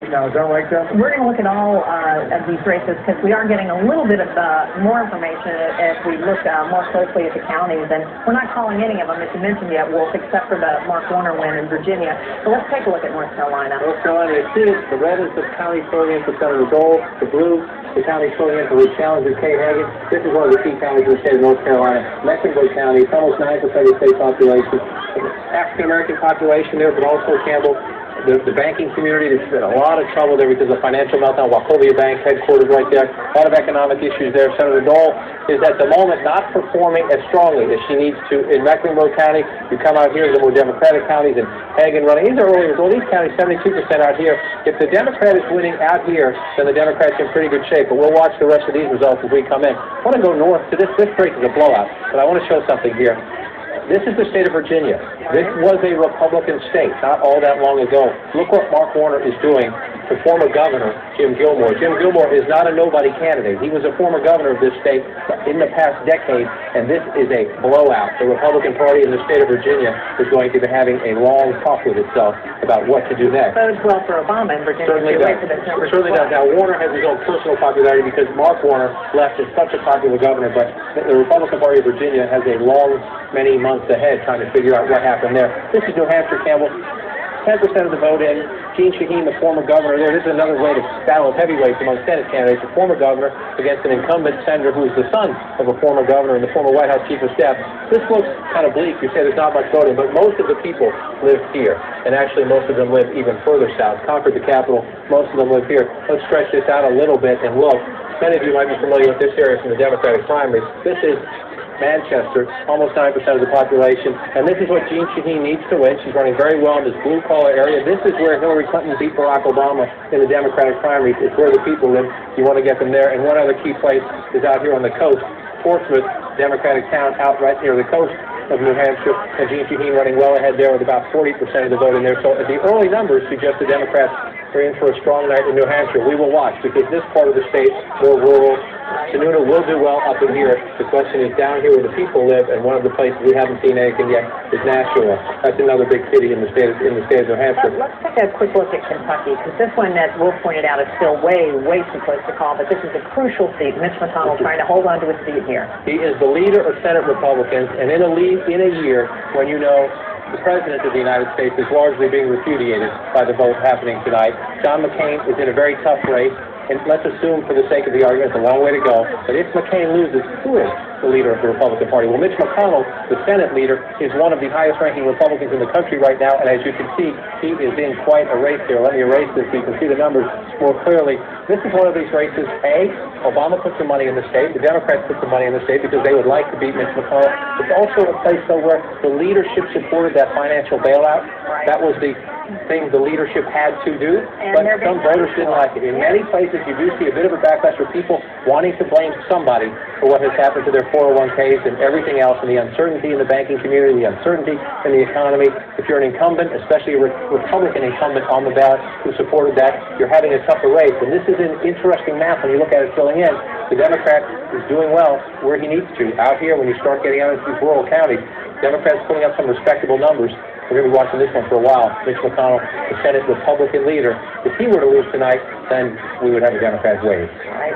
No, don't like that? We're going to look at all of these races because we are getting a little bit of more information as we look more closely at the counties. And we're not calling any of them, as you mentioned yet, Wolf, except for the Mark Warner win in Virginia. So let's take a look at North Carolina. North Carolina, you see it. The red is the county filling in for Senator Dole. The blue, the county filling in for Challenger Kay Hagan. This is one of the key counties in the state of North Carolina. Mecklenburg County, it's almost 9% of the state population. African-American population there, but also Campbell. The banking community, there's been a lot of trouble there because of the financial meltdown. Wachovia Bank, headquartered right there. A lot of economic issues there. Senator Dole is at the moment not performing as strongly as she needs to in Mecklenburg County. You come out here to the more Democratic counties, and Hagan running. These are early results. These counties, 72% out here. If the Democrat is winning out here, then the Democrats are in pretty good shape. But we'll watch the rest of these results as we come in. I want to go north to this. This race is a blowout, but I want to show something here. This is the state of Virginia. This was a Republican state not all that long ago. Look what Mark Warner is doing to former governor Jim Gilmore. Jim Gilmore is not a nobody candidate. He was a former governor of this state in the past decade, and this is a blowout. The Republican Party in the state of Virginia is going to be having a long talk with itself about what to do next. Bodes well for Obama in Virginia. Certainly does. Certainly does. Now, Warner has his own personal popularity because Mark Warner left as such a popular governor, but the Republican Party of Virginia has a long, many months ahead trying to figure out what happened there. This is New Hampshire, Campbell. 10% of the vote in. Gene Shaheen, the former governor there. This is another way to battle of heavyweights among Senate candidates. The former governor against an incumbent senator who is the son of a former governor and the former White House chief of staff. This looks kind of bleak. You say there's not much voting, but most of the people live here. And actually, most of them live even further south. Concord, the capital, most of them live here. Let's stretch this out a little bit and look. Many of you might be familiar with this area from the Democratic primaries. This is Manchester, almost 9% of the population, and this is what Gene Shaheen needs to win. She's running very well in this blue-collar area. This is where Hillary Clinton beat Barack Obama in the Democratic primaries. It's where the people live. You want to get them there. And one other key place is out here on the coast, Portsmouth, Democratic town out right near the coast of New Hampshire, and Gene Shaheen running well ahead there with about 40% of the vote in there. So the early numbers suggest the Democrats are in for a strong night in New Hampshire. We will watch because this part of the state, more rural, Sununu will do well up in here. The question is down here where the people live, and one of the places we haven't seen anything yet is Nashua. That's another big city in the state of New Hampshire. Let's take a quick look at Kentucky, because this one that Wolf pointed out is still way too close to call, but this is a crucial seat. Mitch McConnell trying to hold on to his seat here. He is the leader of Senate Republicans, and in a year when you know the President of the United States is largely being repudiated by the vote happening tonight. John McCain is in a very tough race, and let's assume for the sake of the argument, it's a long way to go, but if McCain loses, who is the leader of the Republican Party? Well, Mitch McConnell, the Senate leader, is one of the highest-ranking Republicans in the country right now, and as you can see, he is in quite a race here. Let me erase this so you can see the numbers more clearly. This is one of these races. A, Obama put some money in the state. The Democrats put some money in the state because they would like to beat Mitch McConnell. It's also a place, though, where the leadership supported that financial bailout. That was the thing the leadership had to do, but some voters didn't like it. In many places, you do see a bit of a backlash for people wanting to blame somebody for what has happened to their 401ks and everything else, and the uncertainty in the banking community, the uncertainty in the economy. If you're an incumbent, especially a Republican incumbent on the ballot who supported that, you're having a tougher race. And this is an interesting map when you look at it filling in. The Democrat is doing well where he needs to. Out here, when you start getting out into these rural counties, Democrats putting up some respectable numbers. We're going to be watching this one for a while. Mitch McConnell, the Senate Republican leader. If he were to lose tonight, then we would have a Democratic wave. All right.